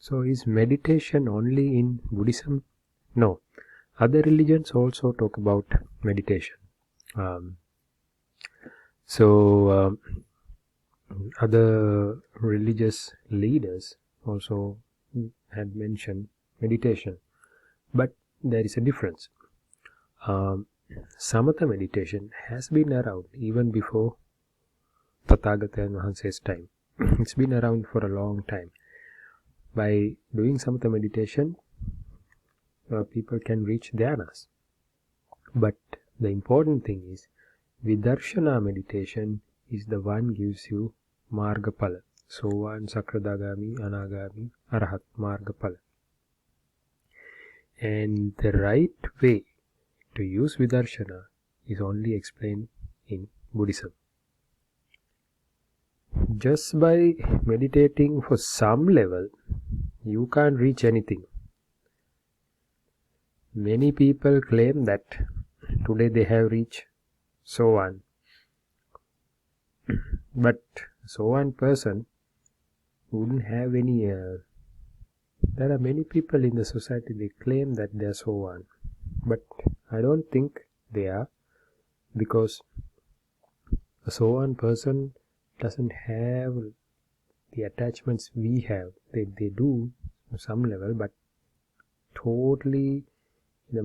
So is meditation only in Buddhism? No. Other religions also talk about meditation. Other religious leaders also had mentioned meditation. But there is a difference. Samatha meditation has been around even before Tathagata Mahanse's time. It's been around for a long time. By doing Samatha meditation, people can reach dhyanas. But the important thing is, Vidarshana meditation is the one gives you Margapala. Sovan, Sakradagami, Anagami, Arahat, Margapala. And the right way to use Vidarshana is only explained in Buddhism. Just by meditating for some level, you can't reach anything. Many people claim that today they have reached Sovan. But Sovan person wouldn't have any... there are many people in the society, they claim that they are Sovan. But I don't think they are, because a Sovan person doesn't have the attachments we have. They do to some level, but totally in a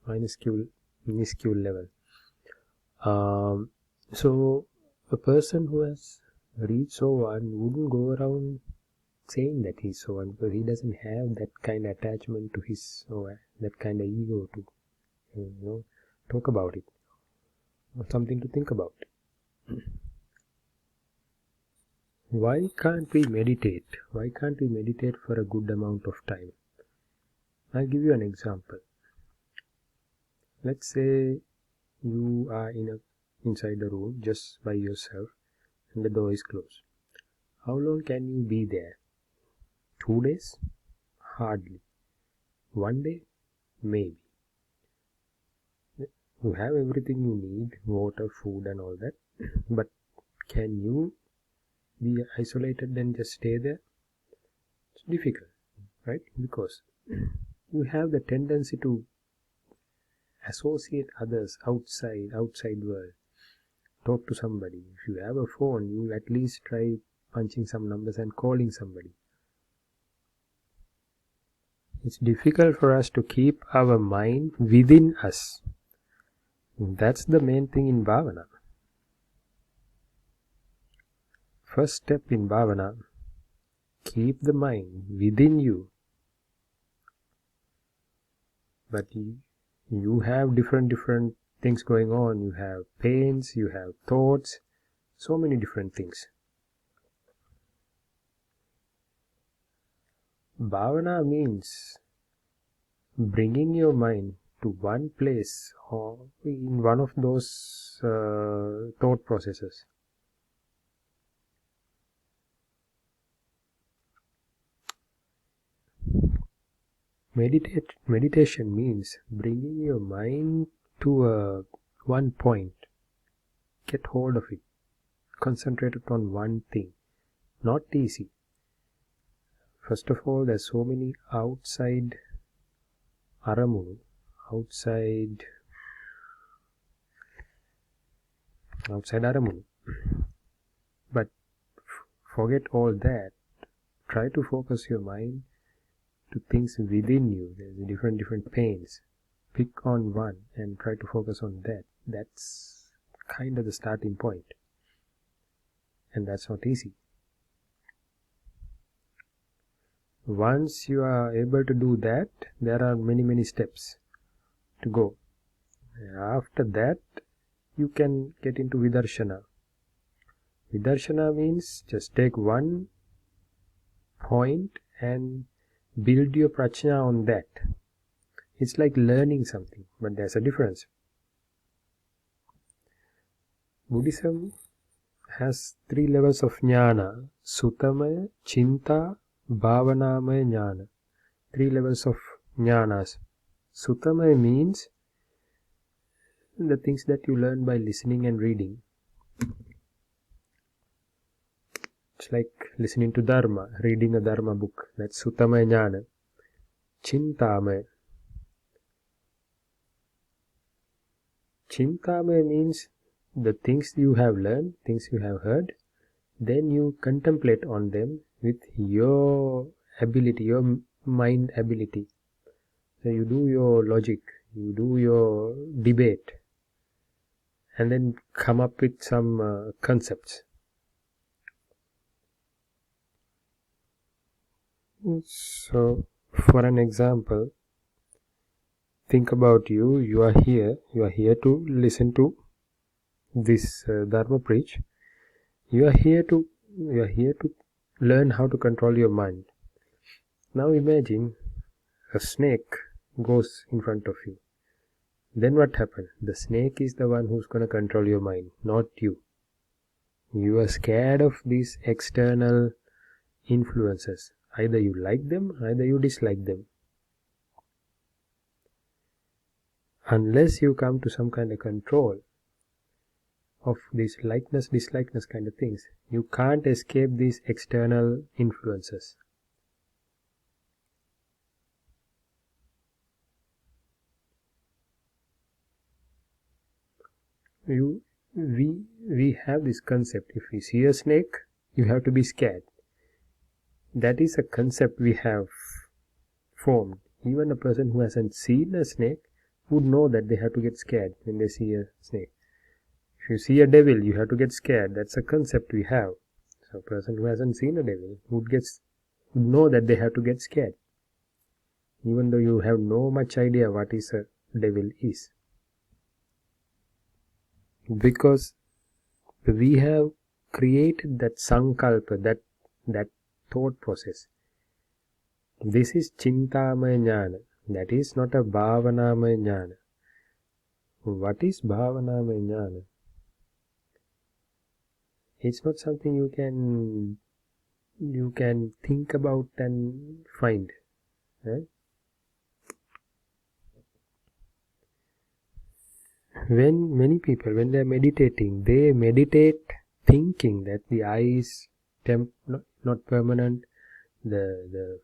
minuscule level. So a person who has reached Sovan wouldn't go around saying that he's Sovan, because he doesn't have that kind of attachment to his, or that kind of ego to talk about it, or something to think about. Why can't we meditate? Why can't we meditate for a good amount of time? I'll give you an example. Let's say you are inside a room just by yourself and the door is closed. How long can you be there? 2 days? Hardly. 1 day? Maybe. You have everything you need, water, food and all that, but can you be isolated and just stay there? It's difficult, right? Because you have the tendency to associate others outside world. Talk to somebody. If you have a phone, you will at least try punching some numbers and calling somebody. It's difficult for us to keep our mind within us. That's the main thing in Bhavana. First step in Bhavana, keep the mind within you. But you have different things going on. You have pains, you have thoughts, so many different things. Bhavana means bringing your mind to one place or in one of those thought processes. Meditation means bringing your mind to one point. Get hold of it. Concentrate on one thing. Not easy. First of all, there's so many outside aramunu, outside aramunu. But forget all that. Try to focus your mind to things within you. There's different pains. Pick on one and try to focus on that. That's kind of the starting point. And that's not easy. Once you are able to do that, there are many steps to go. After that, you can get into Vidarshana. Vidarshana means just take one point and build your prajna on that. It's like learning something, but there's a difference. Buddhism has 3 levels of jnana: Sutamaya, Chinta, Bhavanamaya jnana. 3 levels of jnanas. Sutamaya means the things that you learn by listening and reading. It's like listening to Dharma, reading a Dharma book. That's Suttamaya Jnana. Chintamaya. Chintamaya means the things you have learned, things you have heard, then you contemplate on them with your ability, your mind ability. So you do your logic, you do your debate, and then come up with some concepts. So, for an example, think about you are here to listen to this Dharma preach. You are here to learn how to control your mind. Now imagine a snake goes in front of you. Then what happens? The snake is the one who's going to control your mind, not you. You are scared of these external influences. Either you like them, either you dislike them. Unless you come to some kind of control of these likeness, dislikeness kind of things, you can't escape these external influences. We have this concept. If we see a snake, you have to be scared. That is a concept we have formed. Even a person who hasn't seen a snake would know that they have to get scared when they see a snake. If you see a devil, you have to get scared. That's a concept we have. So a person who hasn't seen a devil would know that they have to get scared, even though you have no much idea what is a devil is. Because we have created that sankalpa, that thought process. This is Chintamaya Jnana. That is not a Bhavanamaya Jnana. What is Bhavanamaya Jnana? It's not something you can think about and find. Right? When many people, when they are meditating, they meditate thinking that the eye is not permanent, the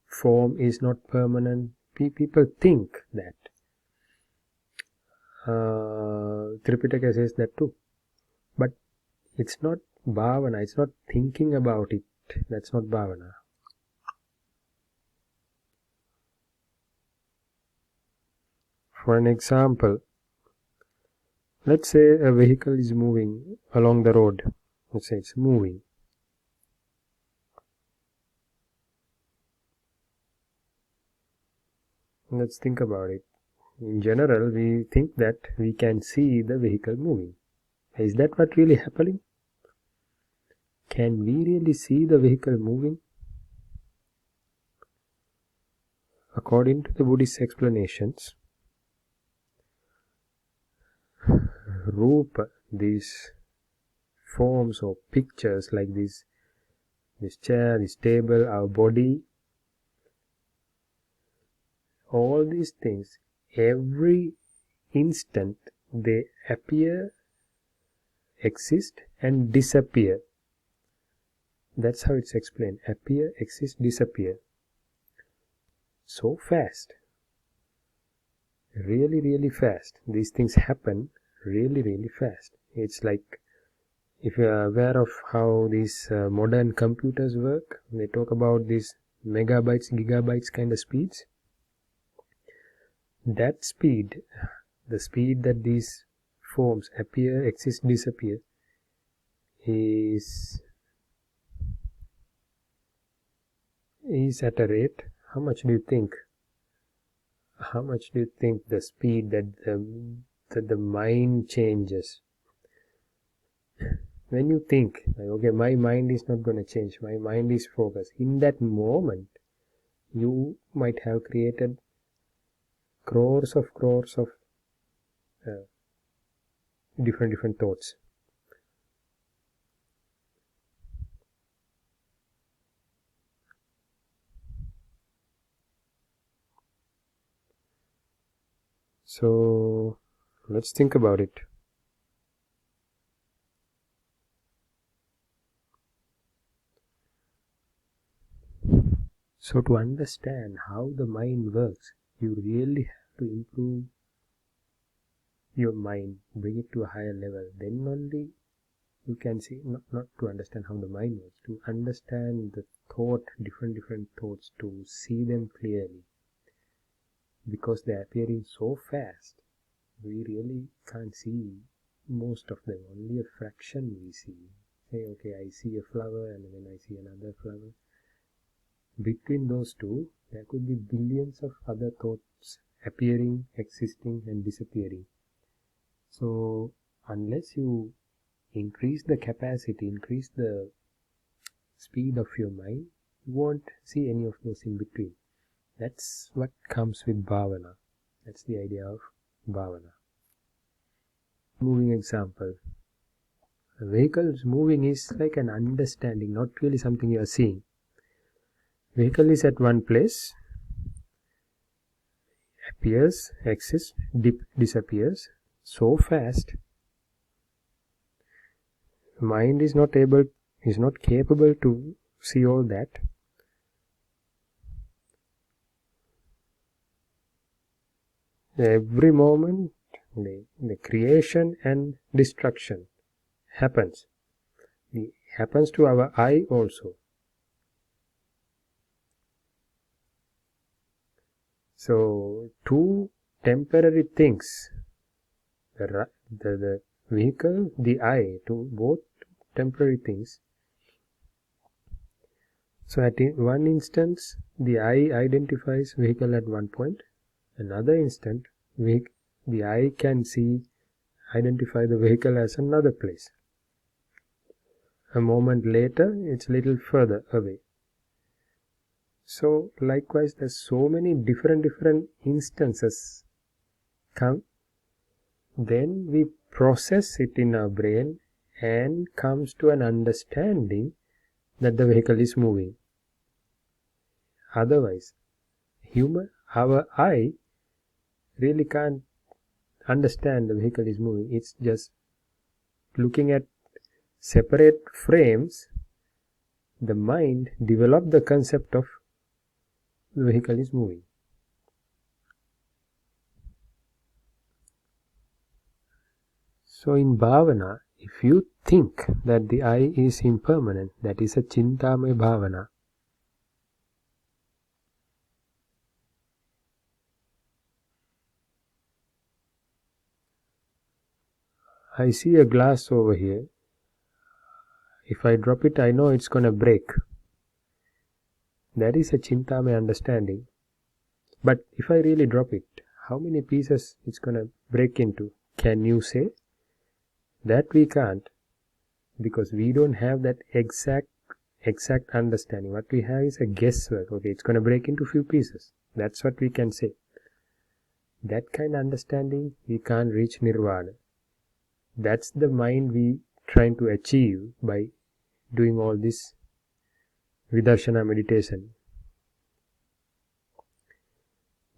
form is not permanent. People think that. Tripitaka says that too. But it's not bhavana, it's not thinking about it. That's not bhavana. For an example, let's say a vehicle is moving along the road. Let's say it's moving. Let's think about it. In general, we think that we can see the vehicle moving. Is that what really happening? Can we really see the vehicle moving? According to the Buddhist explanations, Rupa, these forms or pictures like this chair, this table, our body, all these things, every instant they appear, exist and disappear. That's how it's explained. Appear, exist, disappear. So fast. Really, really fast. These things happen really, really fast. It's like, if you are aware of how these modern computers work, they talk about these megabytes, gigabytes kind of speeds. That speed, the speed that these forms appear, exist, disappear, is at a rate. How much do you think? How much do you think the speed that the mind changes? When you think, okay, my mind is not going to change, my mind is focused, in that moment, you might have created crores of different thoughts. So let's think about it. So to understand how the mind works, you really have to improve your mind, bring it to a higher level. Then only you can see, not to understand how the mind works, to understand the thought, different thoughts, to see them clearly. Because they're appearing so fast, we really can't see most of them, only a fraction we see. Say, okay, I see a flower and then I see another flower. Between those two, there could be billions of other thoughts appearing, existing and disappearing. So unless you increase the capacity, increase the speed of your mind, you won't see any of those in between. That's what comes with bhavana. That's the idea of bhavana. Moving example. A vehicle moving is like an understanding, not really something you are seeing. Vehicle is at one place, appears, exists, disappears so fast. Mind is not capable to see all that. Every moment the creation and destruction happens. It happens to our eye also. So two temporary things, the vehicle, the eye, two both temporary things. So at one instance the eye identifies vehicle at one point, another instant the eye can identify the vehicle as another place. A moment later it's a little further away. So likewise there's so many different instances come, then we process it in our brain and comes to an understanding that the vehicle is moving. Otherwise our eye really can't understand the vehicle is moving. It's just looking at separate frames. The mind developed the concept of the vehicle is moving. So in bhavana, if you think that the eye is impermanent, that is a chintamaya bhavana. I see a glass over here. If I drop it, I know it's going to break. That is a chintamaya understanding. But if I really drop it, how many pieces it's going to break into? Can you say? That we can't, because we don't have that exact understanding. What we have is a guesswork. Okay, it's going to break into few pieces. That's what we can say. That kind of understanding, we can't reach nirvana. That's the mind we trying to achieve by doing all this vidarshana meditation.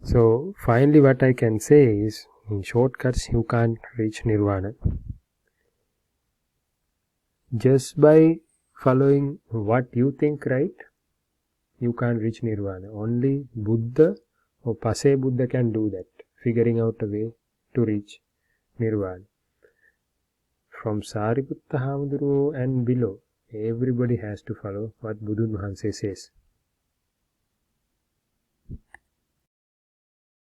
So finally what I can say is, in shortcuts you can't reach nirvana. Just by following what you think right, you can't reach nirvana. Only Buddha or Pase Buddha can do that, figuring out a way to reach nirvana. From Sariputta Hamuduru and below, everybody has to follow what Budun Mahanse says.